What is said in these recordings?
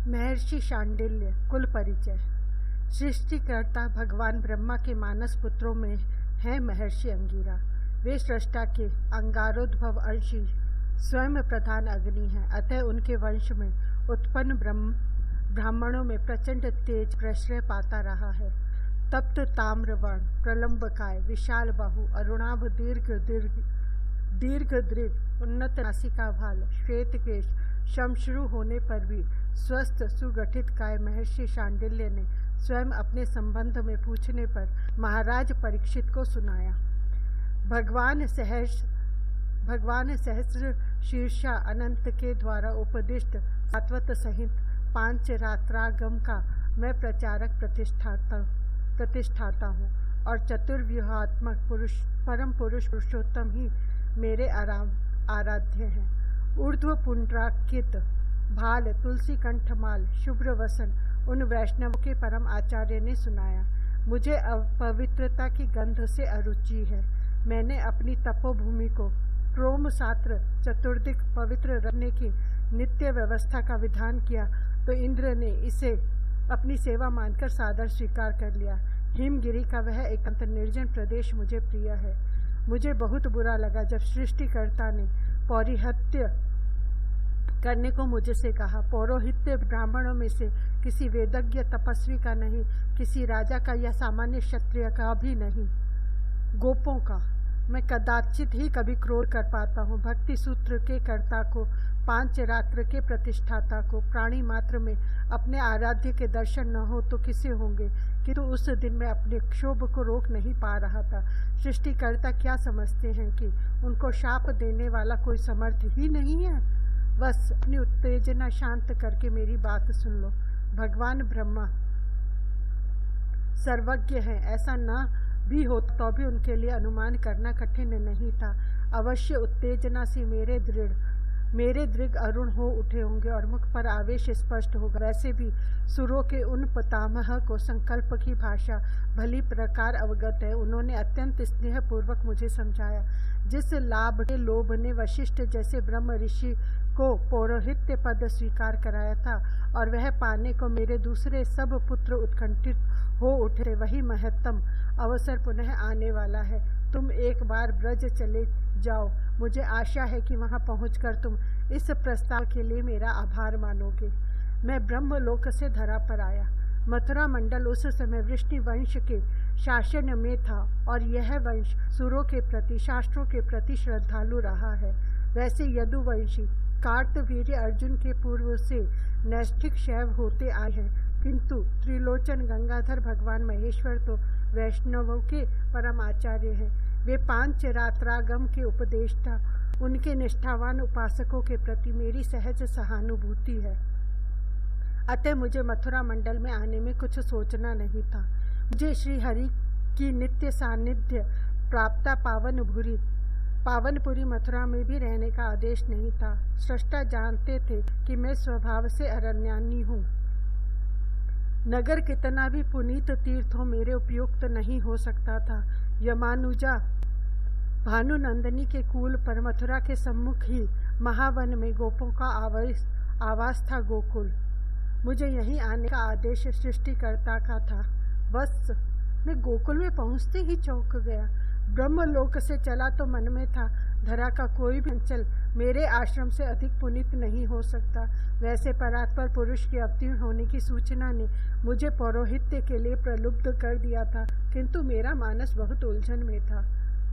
महर्षि शांडिल्य कुल परिचय। सृष्टिकर्ता भगवान ब्रह्मा के मानस पुत्रों में है महर्षि अंगिरा। वे सृष्टा के अंगारोद्भव अंशी स्वयं प्रधान अग्नि हैं। अतः उनके वंश में उत्पन्न ब्राह्मणों में प्रचंड तेज प्रश्रय पाता रहा है। तप्त ताम्रवर्ण, प्रलंबकाय, विशाल बाहु, अरुणाभ, दीर्घ उन्नत नासिका भाल, श्वेत केश, शमश्रु होने पर भी स्वस्थ सुगठित काय महर्षि शांडिल्य ने स्वयं अपने संबंध में पूछने पर महाराज परीक्षित को सुनाया। भगवान सहस्र शीर्षा अनंत के द्वारा उपदिष्ट सात्वत सहित 5 रात्रागम का मैं प्रचारक प्रतिष्ठाता हूँ और चतुर्व्यूहात्मक परम पुरुष पुरुषोत्तम ही मेरे आराध्य हैं। ऊर्ध्व पुंड्राकित भाल, तुलसी कंठमाल, शुभ्र वसन उन वैष्णव के परम आचार्य ने सुनाया। मुझे अपवित्रता की गंध से अरुचि है। मैंने अपनी तपोभूमि को प्रोम सात्र चतुर्दिक पवित्र रखने की नित्य व्यवस्था का विधान किया तो इंद्र ने इसे अपनी सेवा मानकर सादर स्वीकार कर लिया। हिमगिरी का वह एकांत निर्जन प्रदेश मुझे प्रिय है। मुझे बहुत बुरा लगा जब सृष्टिकर्ता ने पौरोहित्य करने को मुझसे कहा। पौरोहित्य ब्राह्मणों में से किसी वेदज्ञ तपस्वी का नहीं, किसी राजा का या सामान्य क्षत्रिय का भी नहीं, गोपों का। मैं कदाचित ही कभी क्रोध कर पाता हूँ। भक्ति सूत्र के कर्ता को, 5 रात्र के प्रतिष्ठाता को, प्राणी मात्र में अपने आराध्य के दर्शन न हो तो किसे होंगे। किंतु उस दिन मैं अपने क्षोभ को रोक नहीं पा रहा था। सृष्टिकर्ता क्या समझते हैं कि उनको शाप देने वाला कोई समर्थ ही नहीं है? बस अपनी उत्तेजना शांत करके मेरी बात सुन लो। भगवान ब्रह्मा सर्वज्ञ हैं, ऐसा न भी हो तो भी उनके लिए अनुमान करना कठिन नहीं था। अवश्य उत्तेजना से मेरे दृग अरुण हो उठे होंगे और मुख पर आवेश स्पष्ट होगा। वैसे भी सुरों के उन पितामह को संकल्प की भाषा भली प्रकार अवगत है। उन्होंने अत्यंत स्नेहपूर्वक मुझे समझाया। जिस लाभ के लोभ ने वशिष्ठ जैसे ब्रह्म ऋषि को पौरोहित्य पद स्वीकार कराया था और वह पाने को मेरे दूसरे सब पुत्र उत्कंठित हो उठे, वही महत्तम अवसर पुनः आने वाला है। तुम एक बार ब्रज चले जाओ। मुझे आशा है कि वहां पहुंचकर तुम इस प्रस्ताव के लिए मेरा आभार मानोगे। मैं ब्रह्मलोक से धरा पर आया। मथुरा मंडल उस समय वृष्णि वंश के शासन में था और यह वंश सुरों के प्रति, शास्त्रों के प्रति श्रद्धालु रहा है। वैसे यदुवंशी कार्तवीर्य अर्जुन के पूर्व से नैष्ठिक शैव होते आए हैं, किंतु त्रिलोचन गंगाधर भगवान महेश्वर तो वैष्णवों के परम आचार्य हैं। वे 5 रात्रागम के उपदेष्टा। उनके निष्ठावान उपासकों के प्रति मेरी सहज सहानुभूति है। अतः मुझे मथुरा मंडल में आने में कुछ सोचना नहीं था। मुझे श्री हरि की नित्य सानिध्य प्राप्ता पावनपुरी मथुरा में भी रहने का आदेश नहीं था। सृष्टा जानते थे कि मैं स्वभाव से अरण्यानी हूँ। नगर कितना भी पुनीत तीर्थ हो मेरे उपयुक्त नहीं हो सकता था। यमानुजा भानुनंदनी के कूल पर मथुरा के सम्मुख ही महावन में गोपों का आवास था गोकुल। मुझे यहीं आने का आदेश सृष्टिकर्ता का था। बस मैं गोकुल में पहुंचते ही चौंक गया। ब्रह्मलोक से चला तो मन में था, धरा का कोई भी अंचल मेरे आश्रम से अधिक पुनीत नहीं हो सकता। वैसे परात्पर पुरुष के अवतीर्ण होने की सूचना ने मुझे पौरोहित्य के लिए प्रलुब्ध कर दिया था, किंतु मेरा मानस बहुत उलझन में था।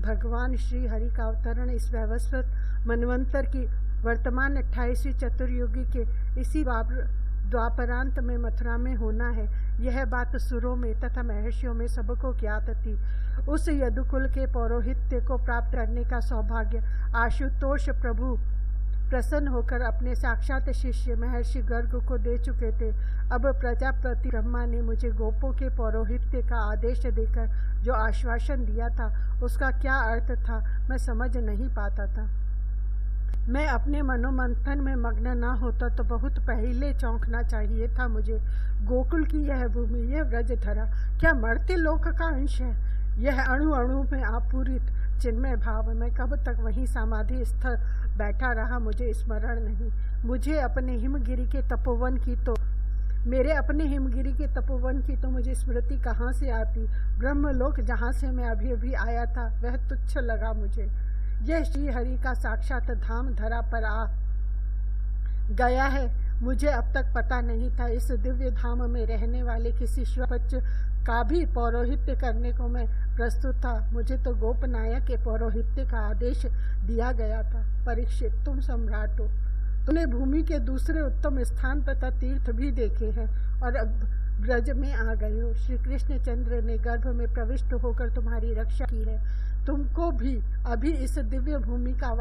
भगवान श्री हरि का अवतरण इस वैवस्वत मनवंतर की वर्तमान 28वीं चतुर्युगी के इसी द्वापरांत में मथुरा में होना है, यह बात सुरों में तथा महर्षियों में सबको ज्ञात थी। उस यदुकुल के पौरोहित्य को प्राप्त करने का सौभाग्य आशुतोष प्रभु प्रसन्न होकर अपने साक्षात शिष्य महर्षि गर्ग को दे चुके थे। अब प्रजापति ब्रह्मा ने मुझे गोपों के पौरोहित्य का आदेश देकर जो आश्वासन दिया था, उसका क्या अर्थ था मैं समझ नहीं पाता था। मैं अपने मनोमंथन में मग्न न होता तो बहुत पहले चौंकना चाहिए था मुझे। गोकुल की यह भूमि, यह व्रजधरा क्या मर्त्य लोक का अंश है? यह अणु अणु में आपूरित चिन्मय भाव। मैं कब तक वहीं समाधि स्थिर बैठा रहा मुझे स्मरण नहीं। मुझे अपने हिमगिरी के तपोवन की तो मेरे अपने हिमगिरी के तपोवन की तो मुझे स्मृति कहाँ से आती। ब्रह्मलोक जहाँ से मैं अभी अभी आया था वह तुच्छ लगा मुझे। यह श्री हरि का साक्षात धाम धरा पर आ गया है। मुझे अब तक पता नहीं था इस दिव्य धाम में रहने वाले किसी श्वपच का भी पौरोहित्य करने को मैं प्रस्तुत था। मुझे तो गोपनायक के पौरोहित्य का आदेश दिया गया था। परीक्षित, तुम सम्राट हो, तुमने भूमि के दूसरे उत्तम स्थान तथा तीर्थ भी देखे हैं और अब ब्रज में आ गए हो। श्री कृष्ण चंद्र ने गर्भ में प्रविष्ट होकर तुम्हारी रक्षा की है। तुमको भी अभी इस दिव्य भूमि का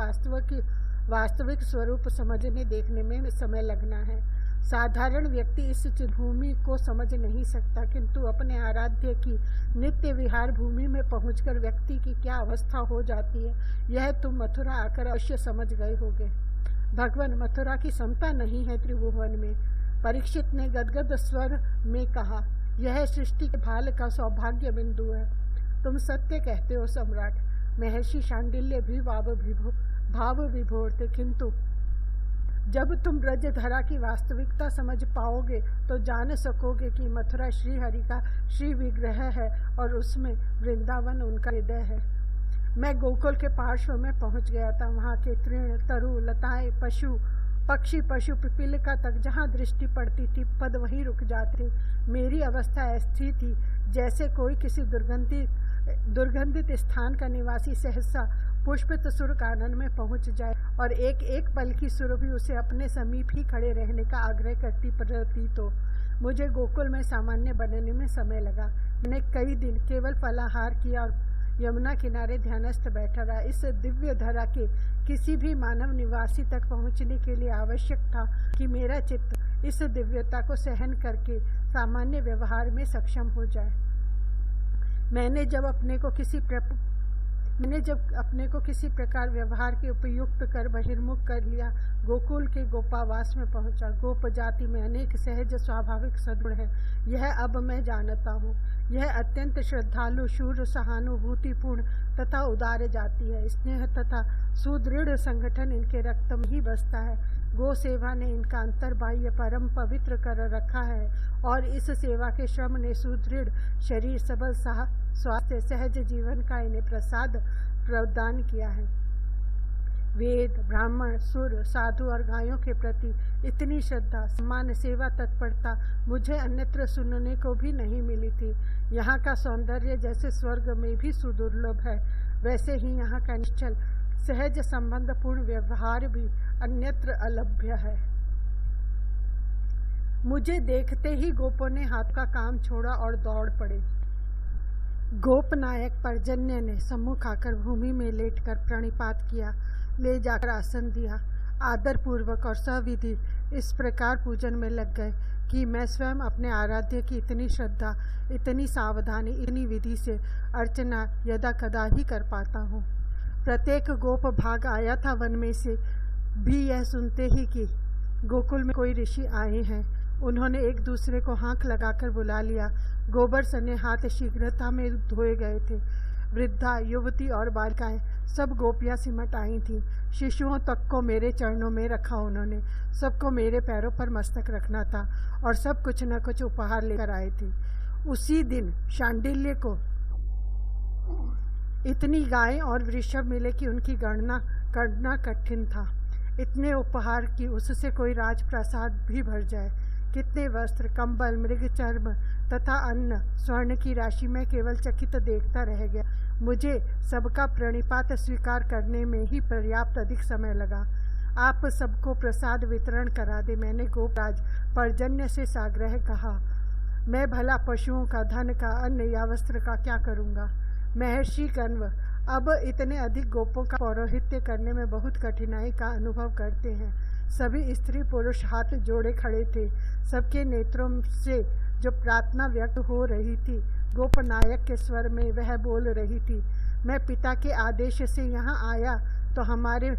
वास्तविक स्वरूप समझने देखने में समय लगना है। साधारण व्यक्ति इस भूमि को समझ नहीं सकता, किंतु अपने आराध्य की नित्य विहार भूमि में पहुंचकर व्यक्ति की क्या अवस्था हो जाती है यह तुम मथुरा आकर अवश्य समझ गए होगे। भगवान, मथुरा की समता नहीं है त्रिभुवन में। परीक्षित ने गदगद स्वर में कहा, यह सृष्टि के भाल का सौभाग्य बिंदु है। तुम सत्य कहते हो सम्राट। महर्षि शांडिल्य भी भाव विभोर थे, किंतु जब तुम ब्रजधरा की वास्तविकता समझ पाओगे तो जान सकोगे कि मथुरा श्री हरि का श्री विग्रह है और उसमें वृंदावन उनका हृदय है। मैं गोकुल के पार्श्व में पहुंच गया था। वहां के तृण, तरु, लताएं, पक्षी, पशु, पिपीलिका तक जहां दृष्टि पड़ती थी पद वहीं रुक जाते। मेरी अवस्था ऐसी थी जैसे कोई किसी दुर्गंधित स्थान का निवासी सहसा पुष्पित सुर कानन में पहुंच जाए और एक एक पल की सुर भी उसे अपने समीप ही खड़े रहने का आग्रह करती प्रतीत हो। मुझे गोकुल में सामान्य बनने में समय लगा। मैंने कई दिन केवल फलाहार किया और यमुना किनारे ध्यानस्थ बैठा रहा। इस दिव्य धरा के किसी भी मानव निवासी तक पहुंचने के लिए आवश्यक था कि मेरा चित्त इस दिव्यता को सहन करके सामान्य व्यवहार में सक्षम हो जाए। मैंने जब अपने को किसी प्रकार व्यवहार के उपयुक्त कर बहिर्मुख कर लिया, गोकुल के गोपावास में पहुंचा। गोप जाति में अनेक सहज स्वाभाविक सद्गुण है, यह अब मैं जानता हूँ। यह अत्यंत श्रद्धालु, शूर, सहानुभूतिपूर्ण तथा उदार जाति है। स्नेह तथा सुदृढ़ संगठन इनके रक्त में ही बसता है। गो सेवा ने इनका अंतर्बाह्य परम पवित्र कर रखा है और इस सेवा के श्रम ने सुदृढ़ शरीर, सबल स्वास्थ्य, सहज जीवन का इन्हें प्रदान किया है। वेद, ब्राह्मण, सुर, साधु और गायों के प्रति इतनी श्रद्धा, सम्मान, सेवा, तत्परता मुझे अन्यत्र सुनने को भी नहीं मिली थी। यहाँ का सौंदर्य जैसे स्वर्ग में भी सुदुर्लभ है, वैसे ही यहाँ का निश्चल सहज संबंध पूर्ण व्यवहार भी अन्यत्र अलभ्य है। मुझे देखते ही गोपों ने हाथ का काम छोड़ा और दौड़ पड़े। गोपनायक पर्जन्य ने सम्मुख आकर भूमि में लेटकर प्रणिपात किया, ले जाकर आसन दिया। आदर पूर्वक और सविधि इस प्रकार पूजन में लग गए कि मैं स्वयं अपने आराध्य की इतनी श्रद्धा, इतनी सावधानी, इतनी विधि से अर्चना यदा कदा ही कर पाता हूँ। प्रत्येक गोप भाग आया था वन में से भी यह सुनते ही कि गोकुल में कोई ऋषि आए हैं। उन्होंने एक दूसरे को हाथ लगाकर बुला लिया। गोबर सने हाथ शीघ्रता में धोए गए थे। वृद्धा, युवती और बालिकाएं सब गोपियां सिमट आई थीं। शिशुओं तक को मेरे चरणों में रखा उन्होंने। सबको मेरे पैरों पर मस्तक रखना था और सब कुछ न कुछ उपहार लेकर आए थे। उसी दिन शांडिल्य को इतनी गायें और वृषभ मिले कि उनकी गणना करना कठिन था। इतने उपहार कि उससे कोई राजप्रसाद भी भर जाए। कितने वस्त्र, कंबल, मृग चर्म तथा अन्न, स्वर्ण की राशि में केवल चकित देखता रह गया। मुझे सबका प्रणिपात स्वीकार करने में ही पर्याप्त अधिक समय लगा। आप सबको प्रसाद वितरण करा दे, मैंने गोपराज पर्जन्य से साग्रह कहा। मैं भला पशुओं का, धन का, अन्न या वस्त्र का क्या करूँगा। महर्षि कण्व अब इतने अधिक गोपों का पौरोहित्य करने में बहुत कठिनाई का अनुभव करते हैं। सभी स्त्री पुरुष हाथ जोड़े खड़े थे। सबके नेत्रों से जो प्रार्थना व्यक्त हो रही थी, गोपनायक के स्वर में वह बोल रही थी, मैं पिता के आदेश से यहाँ आया तो हमारे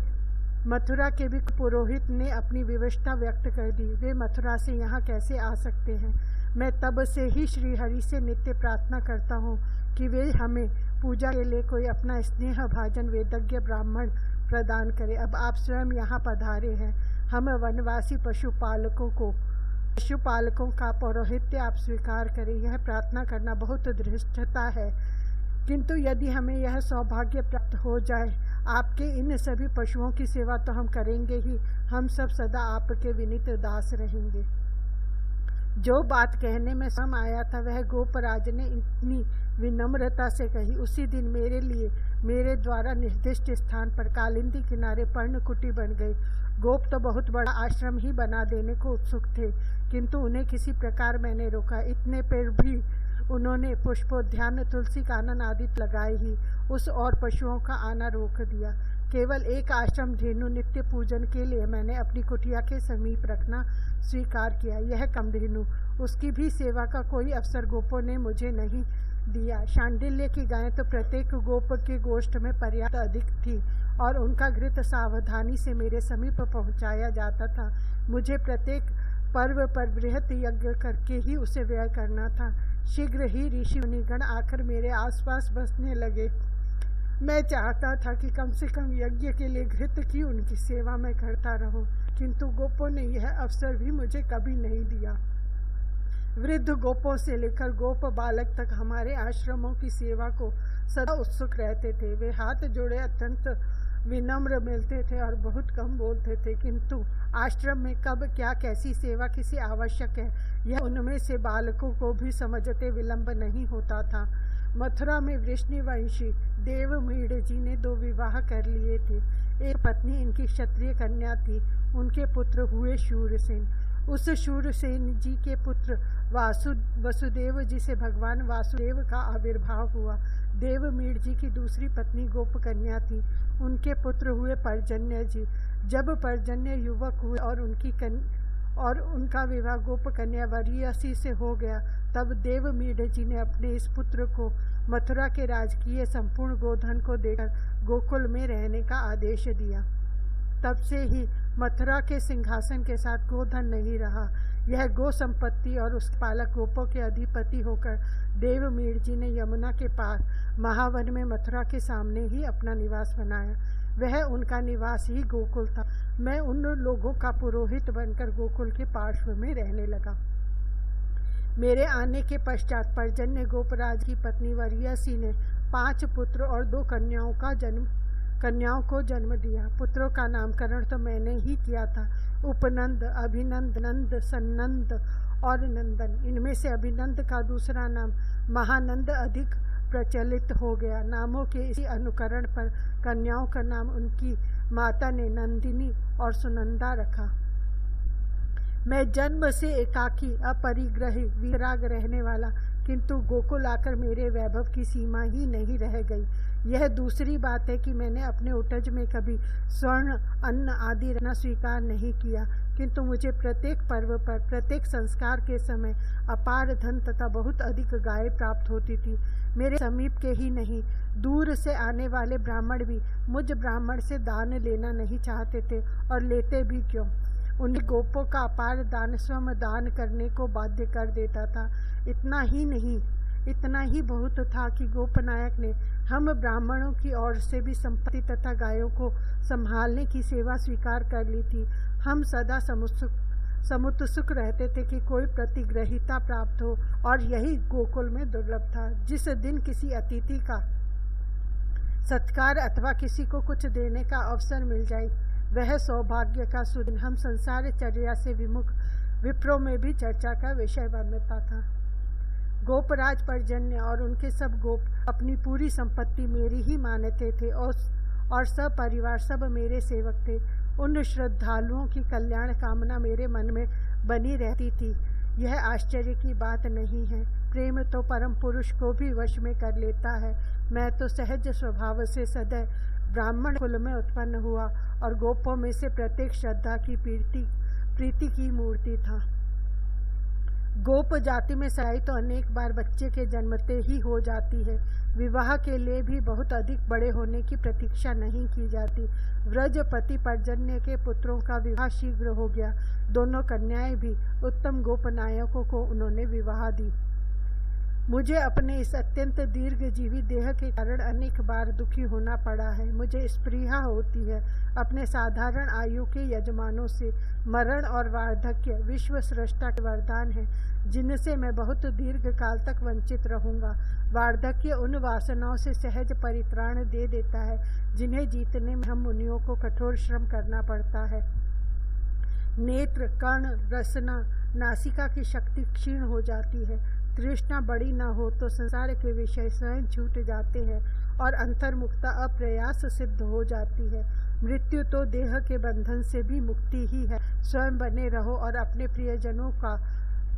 मथुरा के भी पुरोहित ने अपनी विवशता व्यक्त कर दी। वे मथुरा से यहाँ कैसे आ सकते हैं। मैं तब से ही श्री हरि से नित्य प्रार्थना करता हूँ कि वे हमें पूजा के लिए कोई अपना स्नेह भाजन वेदज्ञ ब्राह्मण प्रदान करे। अब आप स्वयं यहाँ पधारे हैं। हम वनवासी पशुपालकों को पशुपालकों का पौरोहित्य आप स्वीकार करें, यह प्रार्थना करना बहुत धृष्टता है। किंतु यदि हमें यह सौभाग्य प्राप्त हो जाए, आपके इन सभी पशुओं की सेवा तो हम करेंगे ही, हम सब सदा आपके विनीत दास रहेंगे। जो बात कहने में सम आया था वह गोपराज ने इतनी विनम्रता से कही। उसी दिन मेरे लिए मेरे द्वारा निर्दिष्ट स्थान पर कालिंदी किनारे पर्णकुटी बन गई। गोप तो बहुत बड़ा आश्रम ही बना देने को उत्सुक थे, किंतु उन्हें किसी प्रकार मैंने रोका। इतने पर भी उन्होंने पुष्पोद्यान, तुलसी कानन आदि लगाए ही उस और पशुओं का आना रोक दिया। केवल एक आश्रम धेनु नित्य पूजन के लिए मैंने अपनी कुटिया के समीप रखना स्वीकार किया। यह कमधेनु, उसकी भी सेवा का कोई अवसर गोपों ने मुझे नहीं दिया। शांडिल्य की गायें तो प्रत्येक गोप के गोष्ठ में पर्याप्त अधिक थी और उनका घृत सावधानी से मेरे समीप पहुंचाया जाता था। मुझे प्रत्येक पर्व पर बृहत यज्ञ करके ही उसे व्यय करना था। शीघ्र ही ऋषि मुनिगण आकर मेरे आसपास बसने लगे। मैं चाहता था कि कम से कम यज्ञ के लिए घृत की उनकी सेवा में करता रहूं, किंतु गोपों ने यह अवसर भी मुझे कभी नहीं दिया। वृद्ध गोपों से लेकर गोप बालक तक हमारे आश्रमों की सेवा को सदा उत्सुक रहते थे। वे हाथ जोड़े अत्यंत विनम्र मिलते थे और बहुत कम बोलते थे, किंतु आश्रम में कब क्या कैसी सेवा किसी आवश्यक है यह उनमें से बालकों को भी समझते विलंब नहीं होता था। मथुरा में वृष्णिवंशी देवमीढ़ जी ने 2 विवाह कर लिए थे। एक पत्नी इनकी क्षत्रिय कन्या थी, उनके पुत्र हुए शूरसेन। उस शूरसेन जी के पुत्र वसुदेव जी से भगवान वासुदेव का आविर्भाव हुआ। देवमीढ़ जी की दूसरी पत्नी गोप कन्या थी, उनके पुत्र हुए पर्जन्य जी। जब पर्जन्य युवक हुए और उनका विवाह गोप कन्या वरीयसी से हो गया, तब देवमीढ़ जी ने अपने इस पुत्र को मथुरा के राजकीय संपूर्ण गोधन को देकर गोकुल में रहने का आदेश दिया। तब से ही मथुरा के सिंहासन के साथ गोधन नहीं रहा। यह गो संपत्ति और उस पालक गोपों के अधिपति होकर देवमीढ़ जी ने यमुना के पार महावन में मथुरा के सामने ही अपना निवास बनाया। वह उनका निवास ही गोकुल था। मैं उन लोगों का पुरोहित बनकर गोकुल के पार्श्व में रहने लगा। मेरे आने के पश्चात पर्जन्य गोपराज की पत्नी वरीयसी ने 5 पुत्र और 2 कन्याओं को जन्म दिया। पुत्रों का नामकरण तो मैंने ही किया था। उपनंद, अभिनंद, नंद, सन्नंद और नंदन। इनमें से अभिनंद का दूसरा नाम महानंद अधिक प्रचलित हो गया। नामों के इसी अनुकरण पर कन्याओं का नाम उनकी माता ने नंदिनी और सुनंदा रखा। मैं जन्म से एकाकी, अपरिग्रही, विराग रहने वाला, किंतु गोकुल आकर मेरे वैभव की सीमा ही नहीं रह गई। यह दूसरी बात है कि मैंने अपने उटज में कभी स्वर्ण, अन्न आदि रखना स्वीकार नहीं किया, किंतु मुझे प्रत्येक पर्व पर, प्रत्येक संस्कार के समय अपार धन तथा बहुत अधिक गाय प्राप्त होती थी। मेरे समीप के ही नहीं, दूर से आने वाले ब्राह्मण भी मुझ ब्राह्मण से दान लेना नहीं चाहते थे, और लेते भी क्यों। उन्हें गोपों का अपार दान स्वयं दान करने को बाध्य कर देता था। इतना ही नहीं, इतना ही बहुत था कि गोपनायक ने हम ब्राह्मणों की ओर से भी संपत्ति तथा गायों को संभालने की सेवा स्वीकार कर ली थी। हम सदा समुत्सुक रहते थे कि कोई प्रतिग्रहिता प्राप्त हो, और यही गोकुल में दुर्लभ था। जिस दिन किसी अतिथि का सत्कार अथवा किसी को कुछ देने का अवसर मिल जाए, वह सौभाग्य का सुदिन हम संसार चर्या से विमुख विप्रों में भी चर्चा का विषय बनता था। गोपराज पर्जन्य और उनके सब गोप अपनी पूरी संपत्ति मेरी ही मानते थे और सब परिवार सब मेरे सेवक थे। उन श्रद्धालुओं की कल्याण कामना मेरे मन में बनी रहती थी। यह आश्चर्य की बात नहीं है। प्रेम तो परम पुरुष को भी वश में कर लेता है। मैं तो सहज स्वभाव से सदैव ब्राह्मण कुल में उत्पन्न हुआ और गोपों में से प्रत्येक श्रद्धा की प्रीति की मूर्ति था। गोप जाति में सगाई तो अनेक बार बच्चे के जन्मते ही हो जाती है। विवाह के लिए भी बहुत अधिक बड़े होने की प्रतीक्षा नहीं की जाती। व्रजपति पर्जन्य के पुत्रों का विवाह शीघ्र हो गया। दोनों कन्याएं भी उत्तम गोपनायकों को उन्होंने विवाह दी। मुझे अपने इस अत्यंत दीर्घजीवी देह के कारण अनेक बार दुखी होना पड़ा है। मुझे स्पृहा होती है अपने साधारण आयु के यजमानों से। मरण और वार्धक्य विश्व सृष्टा के वरदान है, जिनसे मैं बहुत दीर्घ काल तक वंचित रहूंगा। वार्धक्य उन वासनाओं से सहज परित्राण दे देता है जिन्हें जीतने में हम मुनियों को कठोर श्रम करना पड़ता है। नेत्र, कर्ण, रसना, नासिका की शक्ति क्षीण हो जाती है। तृष्णा बड़ी न हो तो संसार के विषय स्वयं छूट जाते हैं और अंतर्मुक्ता अप्रयास सिद्ध हो जाती है। मृत्यु तो देह के बंधन से भी मुक्ति ही है। स्वयं बने रहो और अपने प्रियजनों का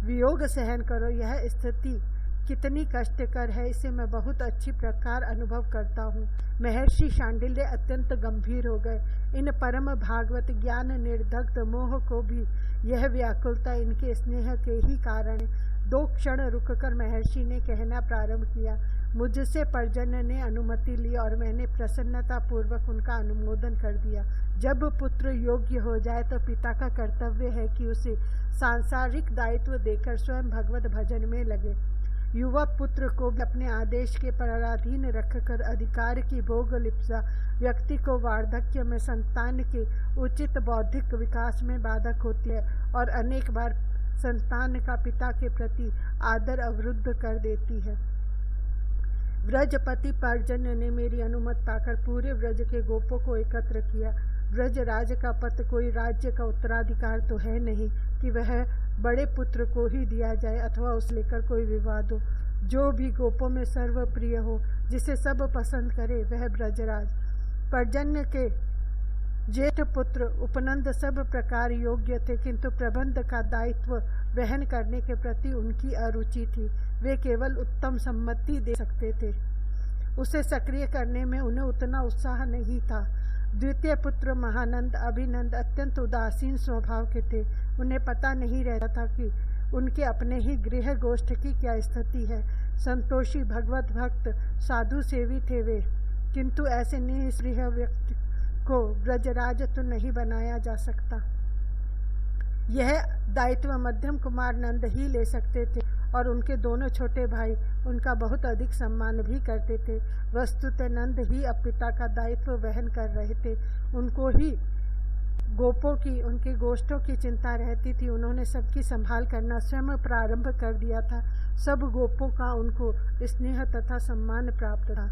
वियोग सहन करो। यह स्थिति कितनी कष्टकर है, इसे मैं बहुत अच्छी प्रकार अनुभव करता हूँ। महर्षि शांडिल्य अत्यंत गंभीर हो गए। इन परम भागवत ज्ञान निर्दग्ध मोह को भी यह व्याकुलता इनके स्नेह के ही कारण है। 2 क्षण रुककर महर्षि ने कहना प्रारंभ किया। मुझसे पर्जन्य ने अनुमति ली और मैंने प्रसन्नता पूर्वक उनका अनुमोदन कर दिया। जब पुत्र योग्य हो जाए तो पिता का कर्तव्य है कि उसे सांसारिक दायित्व देकर स्वयं भगवत भजन में लगे। युवा पुत्र को अपने आदेश के पराधीन रखकर अधिकार की भोग लिप्सा व्यक्ति को वार्धक्य में संतान के उचित बौद्धिक विकास में बाधक होती है और अनेक बार संतान का पिता के प्रति आदर अवरुद्ध कर देती है। व्रजपति पर्जन्य ने मेरी अनुमति पाकर पूरे व्रज के गोपों को एकत्र किया। व्रज राज का पद कोई राज्य का उत्तराधिकार तो है नहीं कि वह बड़े पुत्र को ही दिया जाए अथवा उस लेकर कोई विवाद हो। जो भी गोपों में सर्वप्रिय हो, जिसे सब पसंद करे, वह ब्रजराज। पर्जन्य के जेठ पुत्र उपनंद सब प्रकार योग्य थे, किंतु प्रबंध का दायित्व वहन करने के प्रति उनकी अरुचि थी। वे केवल उत्तम सम्मति दे सकते थे, उसे सक्रिय करने में उन्हें उतना उत्साह नहीं था। द्वितीय पुत्र महानंद अभिनंद अत्यंत उदासीन स्वभाव के थे। उन्हें पता नहीं रहता था कि उनके अपने ही गृह गोष्ठ की क्या स्थिति है। संतोषी भगवत भक्त साधु सेवी थे वे, किंतु ऐसे निःस्पृह व्यक्ति को ब्रजराज तो नहीं बनाया जा सकता। यह दायित्व मध्यम कुमार नंद ही ले सकते थे और उनके दोनों छोटे भाई उनका बहुत अधिक सम्मान भी करते थे। वस्तुतः नंद ही अब पिता का दायित्व वहन कर रहे थे। उनको ही गोपों की, उनके गोष्ठों की चिंता रहती थी। उन्होंने सबकी संभाल करना स्वयं प्रारंभ कर दिया था। सब गोपों का उनको स्नेह तथा सम्मान प्राप्त था।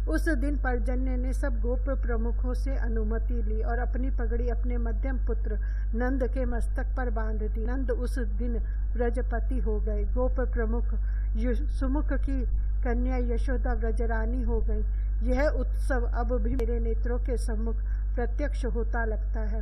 उस दिन पर्जन्य ने सब गोप प्रमुखों से अनुमति ली और अपनी पगड़ी अपने मध्यम पुत्र नंद के मस्तक पर बांध दी। नंद उस दिन व्रजपति हो गए। गोप प्रमुख सुमुख की कन्या यशोदा व्रजरानी हो गई। यह उत्सव अब भी मेरे नेत्रों के सम्मुख प्रत्यक्ष होता लगता है।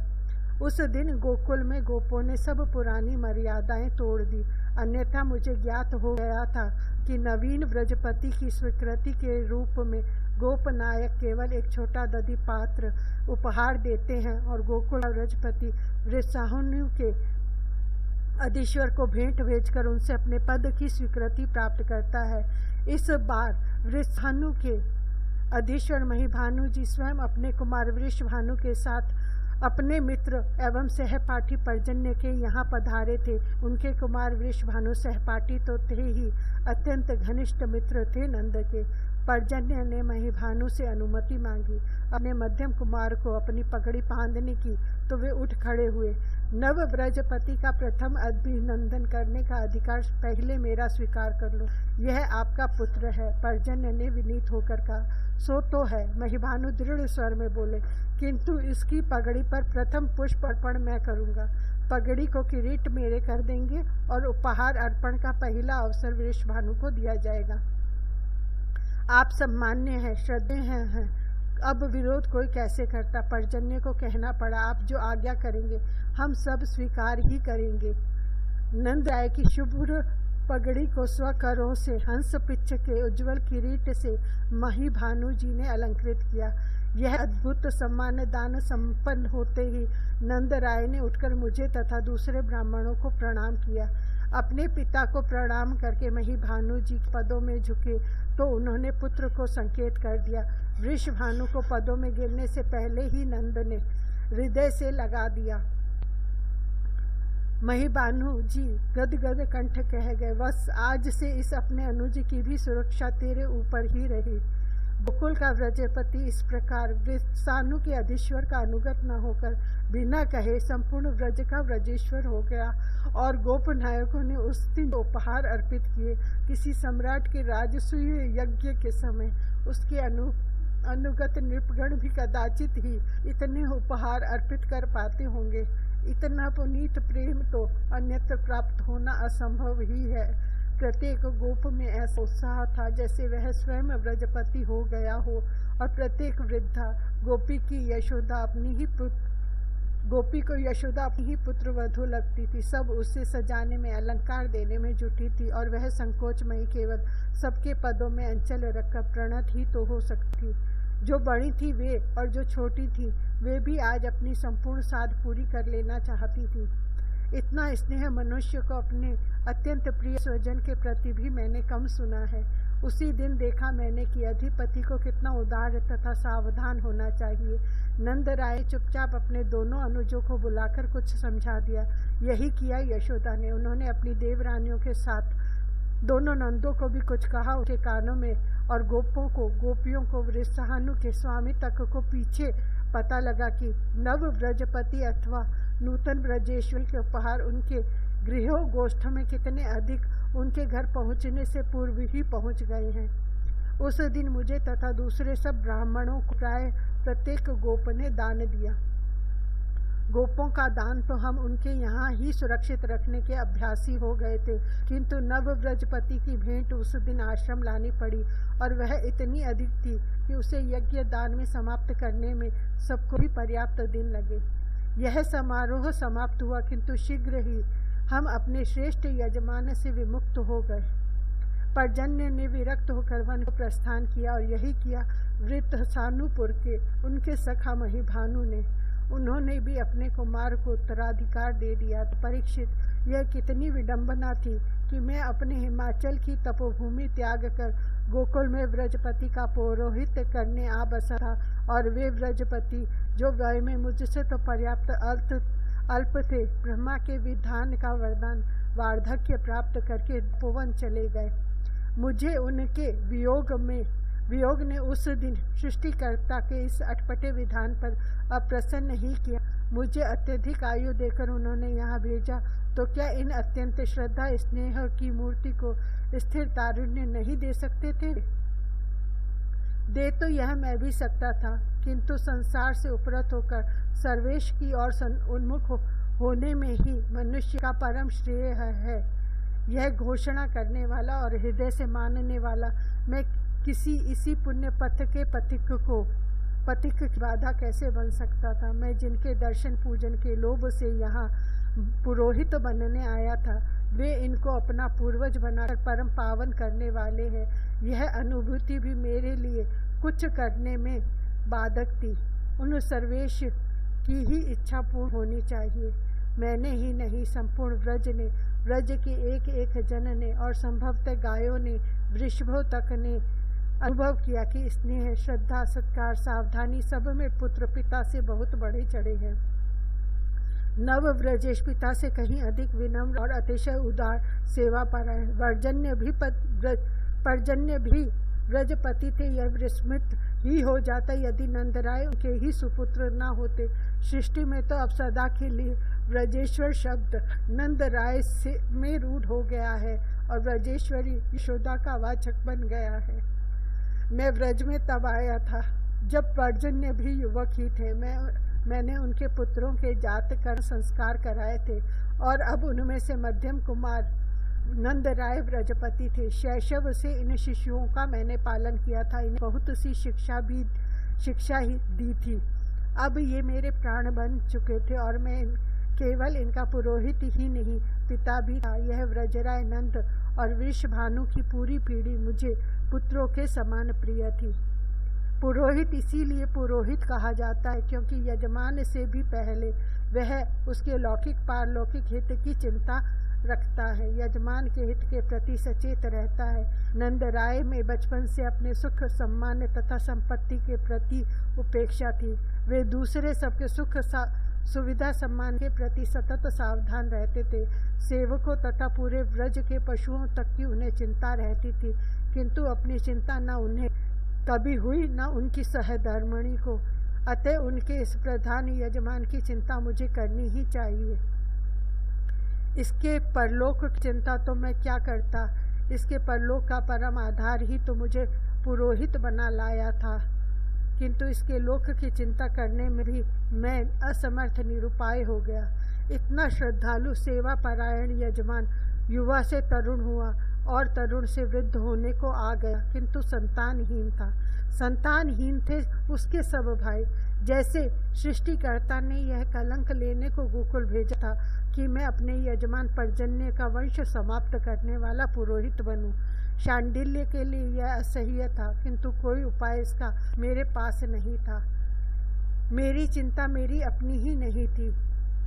उस दिन गोकुल में गोपों ने सब पुरानी मर्यादाएं तोड़ दी, अन्यथा मुझे ज्ञात हो गया था कि नवीन व्रजपति की स्वीकृति के रूप में गोप नायक केवल एक छोटा दधि पात्र उपहार देते हैं और गोकुल व्रजपति वृषाहनु के अधीश्वर को भेंट भेजकर उनसे अपने पद की स्वीकृति प्राप्त करता है। इस बार वृषाहनु के अधीश्वर महिभानु जी स्वयं अपने कुमार वृषभानु के साथ अपने मित्र एवं सहपाठी पर्जन्य के यहाँ पधारे थे। उनके कुमार वृषभानु सहपाठी तो थे ही, अत्यंत घनिष्ठ मित्र थे नंद के। पर्जन्य ने महिभानु से अनुमति मांगी अपने मध्यम कुमार को अपनी पगड़ी बांधने की, तो वे उठ खड़े हुए। नव व्रजपति का प्रथम अभिनंदन करने का अधिकार पहले मेरा स्वीकार कर लो। यह आपका पुत्र है, पर्जन्य ने विनीत होकर कहा। सो तो है, महिभानु दृढ़ स्वर में बोले, किंतु इसकी पगड़ी पर प्रथम पुष्प अर्पण मैं करूंगा। पगड़ी को किरीट मेरे कर देंगे और उपहार अर्पण का पहला अवसर वृषभानु को दिया जाएगा। आप सब मान्य हैं, श्रद्धेय हैं, अब विरोध कोई कैसे करता। पर्जन्य को कहना पड़ा, आप जो आज्ञा करेंगे हम सब स्वीकार ही करेंगे। नंद राय की शुभ पगड़ी को स्वकरों से हंस पिच्छ के उज्जवल किरीट से महिभानु जी ने अलंकृत किया। यह अद्भुत सम्मान दान संपन्न होते ही नंद राय ने उठकर मुझे तथा दूसरे ब्राह्मणों को प्रणाम किया। अपने पिता को प्रणाम करके महिभानु जी पदों में झुके तो उन्होंने पुत्र को संकेत कर दिया। वृषभानु को पदों में गिरने से पहले ही नंद ने हृदय से लगा दिया। महिबानु जी गदगद कंठ कह गए, बस आज से इस अपने अनुज की भी सुरक्षा तेरे ऊपर ही रही। गोकुल का व्रजपति इस प्रकार सानु के अधीश्वर का अनुगत न होकर बिना कहे संपूर्ण व्रज का व्रजेश्वर हो गया। और गोप नायकों ने उस दिन उपहार अर्पित किए। किसी सम्राट के राजसूय यज्ञ के समय उसके अनुगत नृपगण भी कदाचित ही इतने उपहार अर्पित कर पाते होंगे। इतना पुनीत प्रेम तो अन्यत्र प्राप्त होना असंभव ही है। प्रत्येक गोप में ऐसा उत्साह था जैसे वह स्वयं व्रजपति हो गया हो, और प्रत्येक वृद्धा गोपी को यशोदा अपनी ही पुत्र वधू लगती थी। सब उसे सजाने में, अलंकार देने में जुटी थी, और वह संकोचमयी केवल सबके पदों में अंचल रखकर प्रणत ही तो हो सकती। जो बड़ी थी वे और जो छोटी थी वे भी आज अपनी संपूर्ण साध पूरी कर लेना चाहती थी। इतना स्नेह मनुष्य को अपने अत्यंत प्रिय स्वजन के प्रति भी मैंने कम सुना है। उसी दिन देखा मैंने कि अधिपति को कितना उदार तथा सावधान होना चाहिए। नंद राय चुपचाप अपने दोनों अनुजों को बुलाकर कुछ समझा दिया। यही किया यशोदा ने। उन्होंने अपनी देवरानियों के साथ दोनों नंदों को भी कुछ कहा उनके कानों में, और गोपियों को वृषभानु के स्वामी तक को पीछे पता लगा कि नव व्रजपति अथवा नूतन व्रजेश्वर के उपहार उनके गृह गोष्ठ में कितने अधिक उनके घर पहुंचने से पूर्व ही पहुंच गए हैं। उस दिन मुझे तथा दूसरे सब ब्राह्मणों को प्राय प्रत्येक गोप ने दान दिया। गोपों का दान तो हम उनके यहाँ ही सुरक्षित रखने के अभ्यासी हो गए थे, किंतु नव व्रजपति की भेंट उस दिन आश्रम लानी पड़ी, और वह इतनी अधिक थी कि उसे यज्ञ दान में समाप्त करने में सबको भी पर्याप्त दिन लगे। यह समारोह समाप्त हुआ, किंतु शीघ्र ही हम अपने श्रेष्ठ यजमान से विमुक्त हो गए। पर्जन्य ने विरक्त होकर वन को प्रस्थान किया, और यही किया वृत्रसानुपुर के उनके सखा महिभानु ने। उन्होंने भी अपने कुमार को उत्तराधिकार दे दिया। परीक्षित, यह कितनी विडंबना थी कि मैं अपने हिमाचल की तपोभूमि त्याग कर गोकुल में व्रजपति का पौरोहित करने आ बसा था, और वे व्रजपति जो वय में मुझसे तो पर्याप्त अल्प थे, ब्रह्मा के विधान का वरदान वार्धक्य प्राप्त करके तपोवन चले गए। मुझे उनके वियोग ने उस दिन सृष्टिकर्ता के इस अटपटे विधान पर अप्रसन्न ही किया। मुझे अत्यधिक आयु देकर उन्होंने यहाँ भेजा, तो क्या इन अत्यंत श्रद्धा स्नेह की मूर्ति को स्थिर तारुण्य नहीं दे सकते थे? दे तो यह मैं भी सकता था, किंतु संसार से उपरत होकर सर्वेश की ओर उन्मुख होने में ही मनुष्य का परम श्रेय है। यह घोषणा करने वाला और हृदय से मानने वाला मैं किसी इसी पुण्य पथ के पथिक की बाधा कैसे बन सकता था? मैं जिनके दर्शन पूजन के लोभ से यहाँ पुरोहित बनने आया था, वे इनको अपना पूर्वज बनाकर परम पावन करने वाले हैं। यह अनुभूति भी मेरे लिए कुछ करने में बाधक थी। उन सर्वेश की ही इच्छा पूर्ण होनी चाहिए। मैंने ही नहीं, संपूर्ण व्रज के एक एक जन ने और संभवतः गायों ने, वृषभों तक ने अनुभव किया कि स्नेह, श्रद्धा, सत्कार, सावधानी सब में पुत्र पिता से बहुत बढ़े चढ़े हैं। नव व्रजेश पिता से कहीं अधिक विनम्र और अतिशय उदार सेवा परायण पर्जन्य भी व्रजपति थे। यह विस्मृत ही हो जाता यदि नंदराय उनके ही सुपुत्र न होते। सृष्टि में तो अब सदा के लिए व्रजेश्वर शब्द नंदराय से में रूढ़ हो गया है और व्रजेश्वरी यशोदा का वाचक बन गया है। मैं व्रज में तब आया था जब पर्जन्य भी युवक ही थे। मैंने उनके पुत्रों के जात कर संस्कार कराए थे, और अब उनमें से मध्यम कुमार नंदराय व्रजपति थे। शैशव से इन शिशुओं का मैंने पालन किया था, इन्हें बहुत सी शिक्षा ही दी थी। अब ये मेरे प्राण बन चुके थे और मैं केवल इनका पुरोहित ही नहीं, पिता भी था। यह व्रजराय नंद और वृषभानु की पूरी पीढ़ी मुझे पुत्रों के समान प्रिय थी। पुरोहित इसीलिए पुरोहित कहा जाता है क्योंकि यजमान से भी पहले वह उसके लौकिक पारलौकिक हित की चिंता रखता है, यजमान के हित के प्रति सचेत रहता है। नंदराय में बचपन से अपने सुख, सम्मान तथा संपत्ति के प्रति उपेक्षा थी। वे दूसरे सबके सुविधा सम्मान के प्रति सतत सावधान रहते थे। सेवकों तथा पूरे व्रज के पशुओं तक की उन्हें चिंता रहती थी, किंतु अपनी चिंता न उन्हें कभी हुई न उनकी सहधर्मिणी को। अतः उनके इस प्रधान यजमान की चिंता मुझे करनी ही चाहिए। इसके परलोक की चिंता तो मैं क्या करता, इसके परलोक का परम आधार ही तो मुझे पुरोहित बना लाया था, किंतु इसके लोक की चिंता करने में भी मैं असमर्थ निरुपाय हो गया। इतना श्रद्धालु सेवा परायण यजमान युवा से तरुण हुआ और तरुण से वृद्ध होने को आ गया, किंतु संतानहीन था। संतानहीन थे उसके सब भाई। जैसे सृष्टिकर्ता ने यह कलंक लेने को गोकुल भेजा था कि मैं अपने यजमान पर्जन्य का वंश समाप्त करने वाला पुरोहित बनूं। शांडिल्य के लिए यह असह्य था, किंतु कोई उपाय इसका मेरे पास नहीं था। मेरी चिंता मेरी अपनी ही नहीं थी,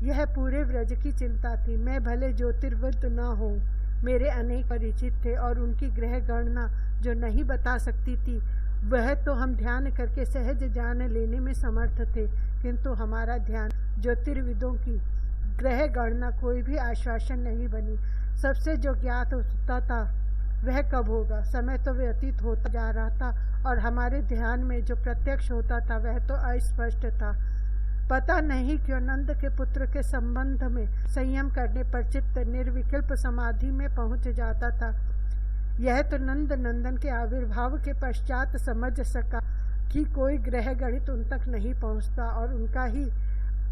यह पूरे व्रज की चिंता थी। मैं भले ज्योतिर्विद न हूँ, मेरे अनेक परिचित थे और उनकी ग्रह गणना जो नहीं बता सकती थी वह तो हम ध्यान करके सहज जान लेने में समर्थ थे, किंतु हमारा ध्यान ज्योतिर्विदों की ग्रह गणना कोई भी आश्वासन नहीं बनी। सबसे जो ज्ञात होता था वह कब होगा, समय तो व्यतीत होता जा रहा था और हमारे ध्यान में जो प्रत्यक्ष होता था वह तो अस्पष्ट था। पता नहीं क्यों नंद के पुत्र के संबंध में संयम करने पर चित्त निर्विकल्प समाधि में पहुंच जाता था। यह तो नंद नंदन के आविर्भाव के पश्चात समझ सका कि कोई ग्रह गणित उन तक नहीं पहुंचता और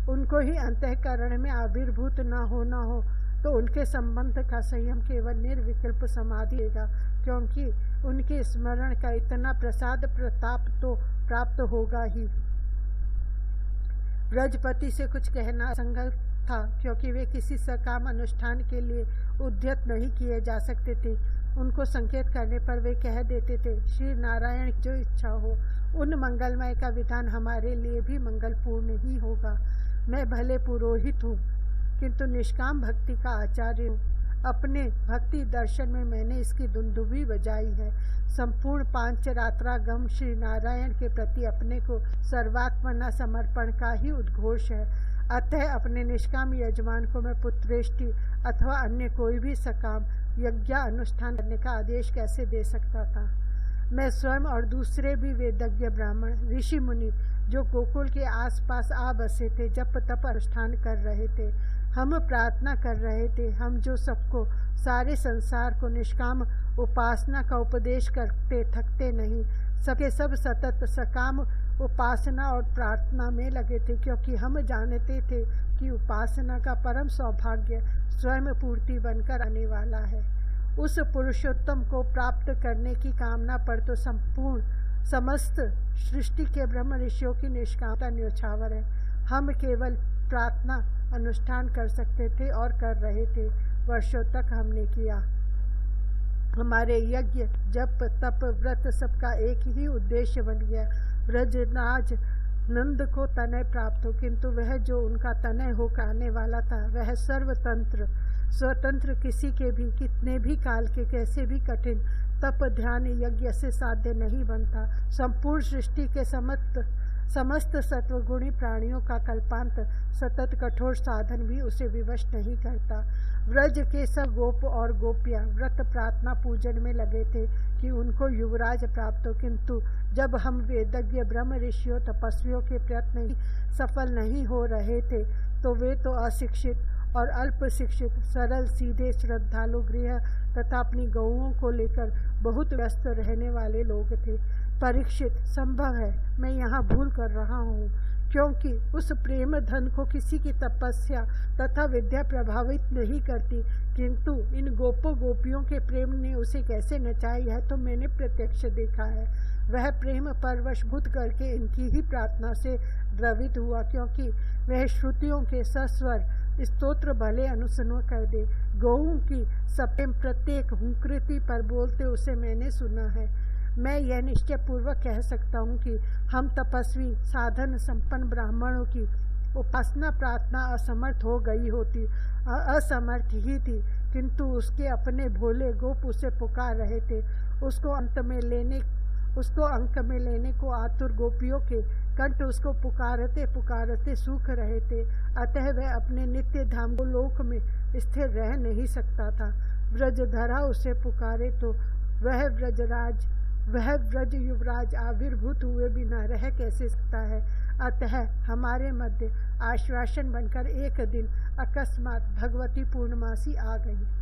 उनको ही अंतःकरण में आविर्भूत न हो तो उनके संबंध का संयम केवल निर्विकल्प समाधि देगा, क्योंकि उनके स्मरण का इतना प्रसाद प्रताप तो प्राप्त होगा ही। व्रजपति से कुछ कहना संगत था, क्योंकि वे किसी सकाम अनुष्ठान के लिए उद्यत नहीं किए जा सकते थे। उनको संकेत करने पर वे कह देते थे, श्री नारायण जो इच्छा हो उन मंगलमय का विधान हमारे लिए भी मंगलपूर्ण ही होगा। मैं भले पुरोहित हूँ, किंतु निष्काम भक्ति का आचार्य हूँ। अपने भक्ति दर्शन में मैंने इसकी दुंदुभी बजाई है। संपूर्ण पांचरात्रागम श्री नारायण के प्रति अपने को सर्वात्मना समर्पण का ही उद्घोष है। अतः अपने निष्काम यजमान को मैं पुत्रेष्टि अथवा अन्य कोई भी सकाम यज्ञ अनुष्ठान करने का आदेश कैसे दे सकता था। मैं स्वयं और दूसरे भी वेदज्ञ ब्राह्मण ऋषि मुनि जो गोकुल के आसपास आ बसे थे जप तप अनुष्ठान कर रहे थे, हम प्रार्थना कर रहे थे। हम जो सबको सारे संसार को निष्काम उपासना का उपदेश करते थकते नहीं, सबके सब सतत सकाम उपासना और प्रार्थना में लगे थे, क्योंकि हम जानते थे कि उपासना का परम सौभाग्य स्वयं पूर्ति बनकर आने वाला है। उस पुरुषोत्तम को प्राप्त करने की कामना पर तो समस्त सृष्टि के ब्रह्म ऋषियों की निष्कामता न्योछावर है। हम केवल प्रार्थना अनुष्ठान कर सकते थे और कर रहे थे। वर्षों तक हमने किया। हमारे यज्ञ जप तप व्रत सबका एक ही उद्देश्य बन गया, व्रजराज नंद को तनय प्राप्त हो, किंतु वह जो उनका तनय होकर आने वाला था वह सर्वतंत्र स्वतंत्र किसी के भी कितने भी काल के कैसे भी कठिन तप ध्यान यज्ञ से साध्य नहीं बनता। संपूर्ण सृष्टि के समस्त सत्वगुणी प्राणियों का कल्पांत सतत कठोर साधन भी उसे विवश नहीं करता। व्रज के सब गोप और गोपियां व्रत प्रार्थना पूजन में लगे थे कि उनको युवराज प्राप्त हो, किंतु जब हम वेदज्ञ ब्रह्म ऋषियों तपस्वियों के प्रयत्न ही सफल नहीं हो रहे थे तो वे तो अशिक्षित और अल्प शिक्षित सरल सीधे श्रद्धालु गृह तथा अपनी गौओं को लेकर बहुत व्यस्त रहने वाले लोग थे। परीक्षित, संभव है मैं यहाँ भूल कर रहा हूँ, क्योंकि उस प्रेम धन को किसी की तपस्या तथा विद्या प्रभावित नहीं करती, किंतु इन गोपों गोपियों के प्रेम ने उसे कैसे नचाया यह तो मैंने प्रत्यक्ष देखा है। वह प्रेम परवशभूत करके इनकी ही प्रार्थना से द्रवित हुआ, क्योंकि वह श्रुतियों के सस्वर स्तोत्र भले अनुसरण कर दे। गौओं की सप्रेम प्रत्येक हुंकृति पर बोलते उसे मैंने सुना है। मैं यह निश्चय पूर्वक कह सकता हूँ कि हम तपस्वी साधन संपन्न ब्राह्मणों की उपासना प्रार्थना असमर्थ हो गई होती, असमर्थ ही थी, किंतु उसके अपने भोले गोप उसे पुकार रहे थे। उसको अंक में लेने को आतुर गोपियों के कंठ उसको पुकारते पुकारते सूख रहे थे, अतः वह अपने नित्य धाम लोक में स्थिर रह नहीं सकता था। ब्रजधरा उसे पुकारे तो वह ब्रज युवराज आविर्भूत हुए बिना रह कैसे सकता है। अतः हमारे मध्य आश्वासन बनकर एक दिन अकस्मात भगवती पूर्णमासी आ गई।